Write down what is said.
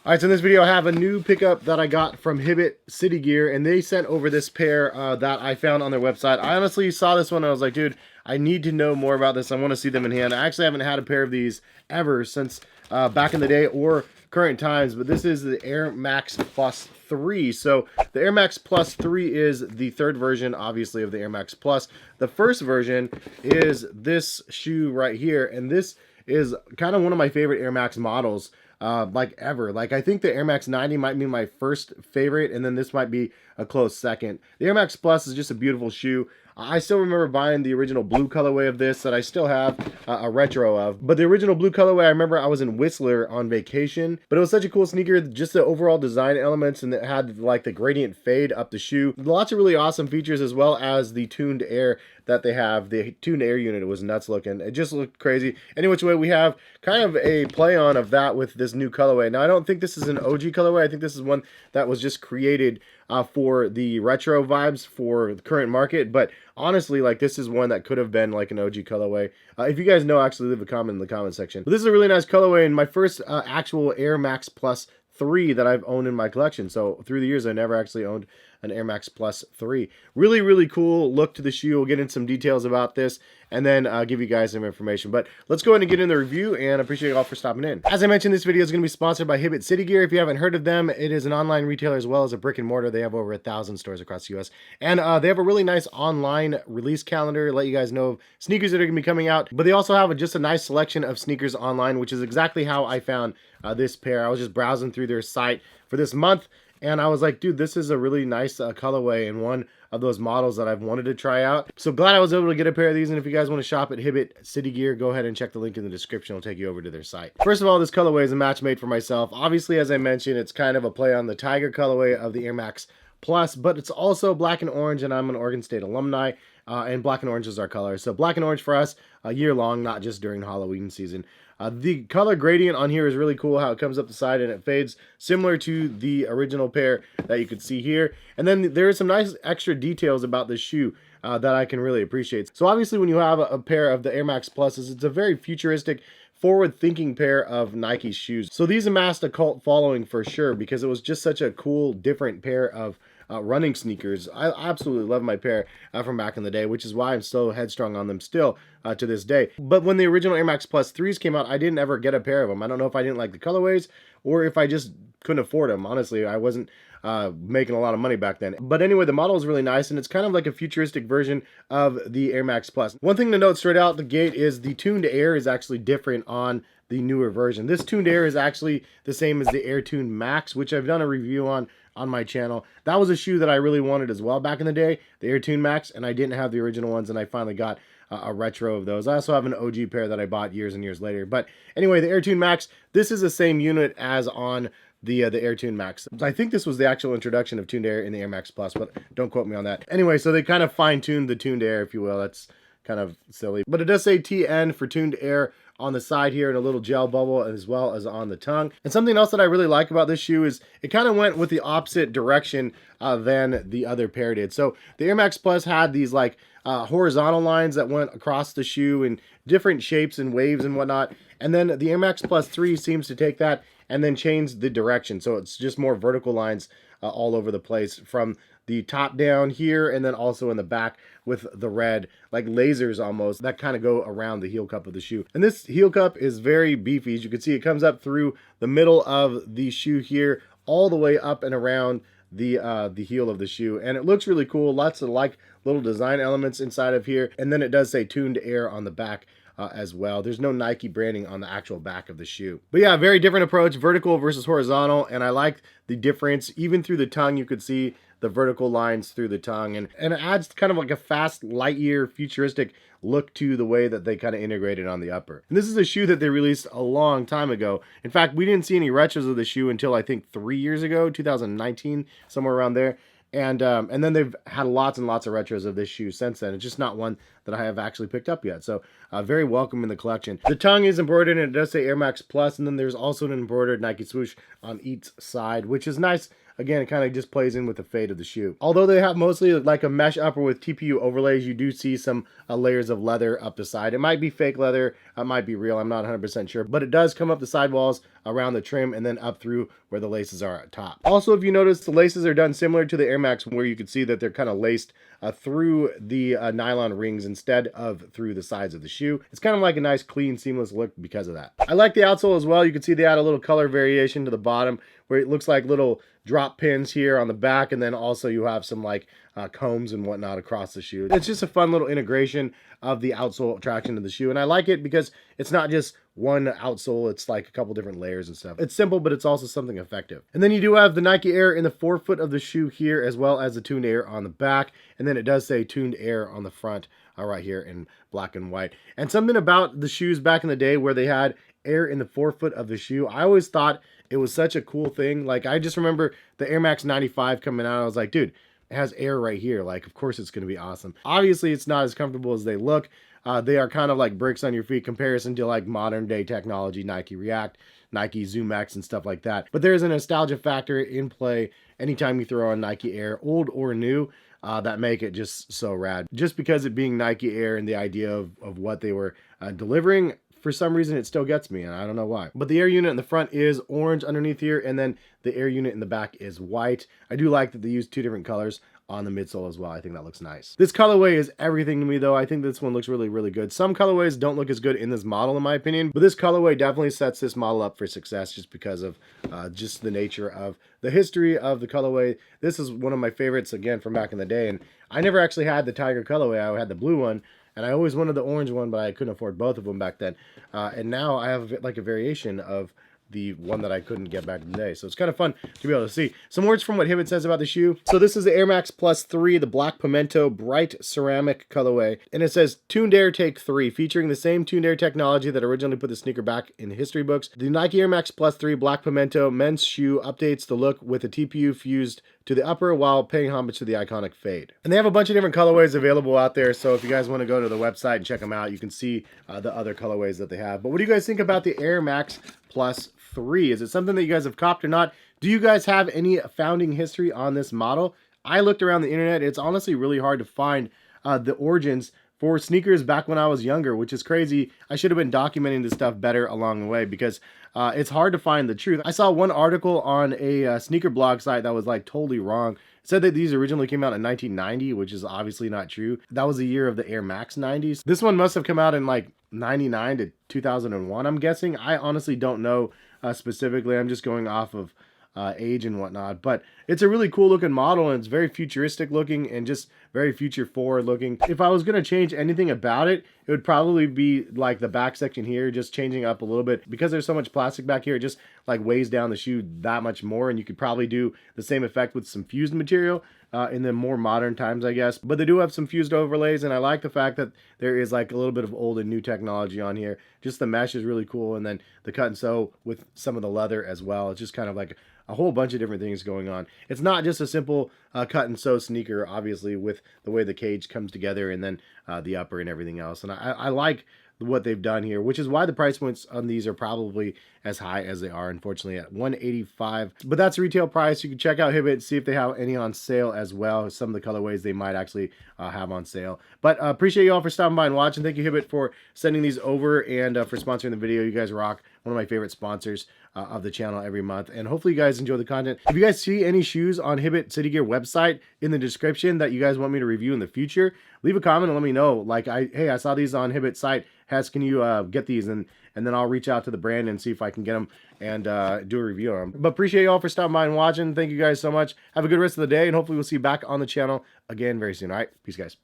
All right, so in this video I have a new pickup that I got from Hibbett City Gear, and they sent over this pair that I found on their website. I honestly saw this one and I was like, dude, I need to know more about this. I want to see them in hand. I actually haven't had a pair of these ever since back in the day or current times, but this is the Air Max Plus 3. So the Air Max Plus 3 is the third version, obviously, of the Air Max Plus. The first version is this shoe right here, and this is kind of one of my favorite Air Max models. Like ever. Like I think the Air Max 90 might be my first favorite, and then this might be a close second. The Air Max Plus is just a beautiful shoe. I still remember buying the original blue colorway of this that I still have a retro of. But the original blue colorway, I remember I was in Whistler on vacation, but it was such a cool sneaker, just the overall design elements, and it had like the gradient fade up the shoe. Lots of really awesome features, as well as the tuned air that they have. The tuned air unit was nuts looking. It just looked crazy. Any which way, we have kind of a play on of that with this new colorway. Now, I don't think this is an OG colorway. I think this is one that was just created for the retro vibes for the current market, but honestly, like, this is one that could have been like an OG colorway. If you guys know, actually leave a comment in the comment section. But this is a really nice colorway, and my first actual Air Max Plus 3 that I've owned in my collection. So through the years, I never actually owned an Air Max Plus 3. Really, really cool look to the shoe. We'll get into some details about this and then give you guys some information. But let's go ahead and get in the review, and I appreciate you all for stopping in. As I mentioned, this video is going to be sponsored by Hibbett City Gear. If you haven't heard of them, it is an online retailer as well as a brick and mortar. They have over 1,000 stores across the US, and they have a really nice online release calendar to let you guys know of sneakers that are going to be coming out. But they also have just a nice selection of sneakers online, which is exactly how I found this pair. I was just browsing through their site for this month, and I was like, dude, this is a really nice colorway and one of those models that I've wanted to try out. So glad I was able to get a pair of these. And if you guys want to shop at Hibbett City Gear, go ahead and check the link in the description. It'll take you over to their site. First of all, this colorway is a match made for myself. Obviously, as I mentioned, it's kind of a play on the Tiger colorway of the Air Max Plus, but it's also black and orange, and I'm an Oregon State alumni, and black and orange is our color. So black and orange for us year long, not just during Halloween season. The color gradient on here is really cool, how it comes up the side and it fades, similar to the original pair that you could see here. And then there are some nice extra details about this shoe that I can really appreciate. So obviously, when you have a pair of the Air Max Pluses, it's a very futuristic, forward-thinking pair of Nike shoes. So these amassed a cult following for sure, because it was just such a cool, different pair of running sneakers. I absolutely love my pair from back in the day, which is why I'm so headstrong on them still to this day. But when the original Air Max Plus 3s came out, I didn't ever get a pair of them. I don't know if I didn't like the colorways or if I just couldn't afford them. Honestly, I wasn't making a lot of money back then. But anyway, the model is really nice, and it's kind of like a futuristic version of the Air Max Plus. One thing to note straight out the gate is the tuned air is actually different on the newer version. This tuned air is actually the same as the Air Tuned Max, which I've done a review on my channel. That was a shoe that I really wanted as well back in the day, the Air Tuned Max, and I didn't have the original ones, and I finally got a retro of those. I also have an OG pair that I bought years and years later. But anyway, the Air Tuned Max, this is the same unit as on the Air Tuned Max. I think this was the actual introduction of tuned air in the Air Max Plus, but don't quote me on that. Anyway, so they kind of fine-tuned the tuned air, if you will. That's kind of silly. But it does say TN for tuned air on the side here, and a little gel bubble, as well as on the tongue. And something else that I really like about this shoe is it kind of went with the opposite direction than the other pair did. So the Air Max Plus had these like horizontal lines that went across the shoe in different shapes and waves and whatnot. And then the Air Max Plus 3 seems to take that and then change the direction. So it's just more vertical lines all over the place, from the top down here and then also in the back with the red, like lasers almost, that kind of go around the heel cup of the shoe. And this heel cup is very beefy. As you can see, it comes up through the middle of the shoe here, all the way up and around the heel of the shoe, and it looks really cool. Lots of like little design elements inside of here, and then it does say tuned air on the back as well. There's no Nike branding on the actual back of the shoe. But yeah, very different approach, vertical versus horizontal, and I like the difference. Even through the tongue, you could see the vertical lines through the tongue, and it adds kind of like a fast, light year, futuristic look to the way that they kind of integrated on the upper. And this is a shoe that they released a long time ago. In fact, we didn't see any retros of the shoe until I think 3 years ago, 2019, somewhere around there. And then they've had lots and lots of retros of this shoe since then. It's just not one that I have actually picked up yet. So very welcome in the collection. The tongue is embroidered, and it does say Air Max Plus, and then there's also an embroidered Nike swoosh on each side, which is nice again, it kind of just plays in with the fade of the shoe. Although they have mostly like a mesh upper with TPU overlays, you do see some layers of leather up the side. It might be fake leather, it might be real, I'm not 100% sure, but it does come up the sidewalls around the trim and then up through where the laces are at top. Also, if you notice, the laces are done similar to the Air Max, where you can see that they're kind of laced through the nylon rings instead of through the sides of the shoe. It's kind of like a nice, clean, seamless look because of that. I like the outsole as well. You can see they add a little color variation to the bottom where it looks like little drop pins here on the back, and then also you have some like combs and whatnot across the shoe. It's just a fun little integration of the outsole traction of the shoe, and I like it because it's not just one outsole, it's like a couple different layers and stuff. It's simple, but it's also something effective. And then you do have the Nike Air in the forefoot of the shoe here, as well as the Tuned Air on the back, and then it does say Tuned Air on the front right here in black and white. And something about the shoes back in the day where they had air in the forefoot of the shoe, I always thought it was such a cool thing. Like, I just remember the Air Max 95 coming out, I was like, dude, it has air right here. Like, of course it's going to be awesome. Obviously, it's not as comfortable as they look. They are kind of like bricks on your feet comparison to like modern day technology, Nike React, Nike Zoom X and stuff like that. But there's a nostalgia factor in play anytime you throw on Nike Air, old or new, that make it just so rad. Just because it being Nike Air and the idea of what they were delivering, for some reason it still gets me, and I don't know why. But the air unit in the front is orange underneath here, and then the air unit in the back is white. I do like that they use two different colors on the midsole as well. I think that looks nice. This colorway is everything to me though. I think this one looks really, really good. Some colorways don't look as good in this model in my opinion, but this colorway definitely sets this model up for success just because of just the nature of the history of the colorway. This is one of my favorites again from back in the day, and I never actually had the Tiger colorway. I had the blue one, and I always wanted the orange one, but I couldn't afford both of them back then. And now I have like a variation of the one that I couldn't get back in the day. So it's kind of fun to be able to see. Some words from what Hibbett says about the shoe. So this is the Air Max Plus 3, the black pimento bright ceramic colorway. And it says Tuned Air Take 3, featuring the same Tuned Air technology that originally put the sneaker back in history books. The Nike Air Max Plus 3 black pimento men's shoe updates the look with a TPU fused to the upper while paying homage to the iconic fade. And they have a bunch of different colorways available out there, so if you guys want to go to the website and check them out, you can see the other colorways that they have. But what do you guys think about the Air Max Plus 3? Is it something that you guys have copped or not? Do you guys have any founding history on this model? I looked around the internet. It's honestly really hard to find the origins for sneakers back when I was younger, which is crazy. I should have been documenting this stuff better along the way because it's hard to find the truth. I saw one article on a sneaker blog site that was like totally wrong. It said that these originally came out in 1990, which is obviously not true. That was the year of the Air Max 90s. This one must have come out in like 99 to 2001, I'm guessing. I honestly don't know specifically. I'm just going off of age and whatnot, but it's a really cool looking model, and it's very futuristic looking and just very future forward looking. If I was going to change anything about it, it would probably be like the back section here, just changing up a little bit. Because there's so much plastic back here, it just like weighs down the shoe that much more, and you could probably do the same effect with some fused material in the more modern times, I guess. But they do have some fused overlays, and I like the fact that there is like a little bit of old and new technology on here. Just the mesh is really cool, and then the cut and sew with some of the leather as well. It's just kind of like a whole bunch of different things going on. It's not just a simple cut and sew sneaker, obviously, with the way the cage comes together and then the upper and everything else. And I like what they've done here, which is why the price points on these are probably as high as they are, unfortunately, at $185. But that's retail price. You can check out Hibbett, see if they have any on sale as well. Some of the colorways they might actually have on sale. But appreciate you all for stopping by and watching. Thank you, Hibbett, for sending these over and for sponsoring the video. You guys rock. One of my favorite sponsors of the channel every month, and hopefully you guys enjoy the content. If you guys see any shoes on Hibbett City Gear website in the description that you guys want me to review in the future, leave a comment and let me know. Like, hey, I saw these on Hibbett site. Hes, can you get these? And then I'll reach out to the brand and see if I can get them and do a review on them. But appreciate you all for stopping by and watching. Thank you guys so much. Have a good rest of the day, and hopefully we'll see you back on the channel again very soon. All right, peace, guys.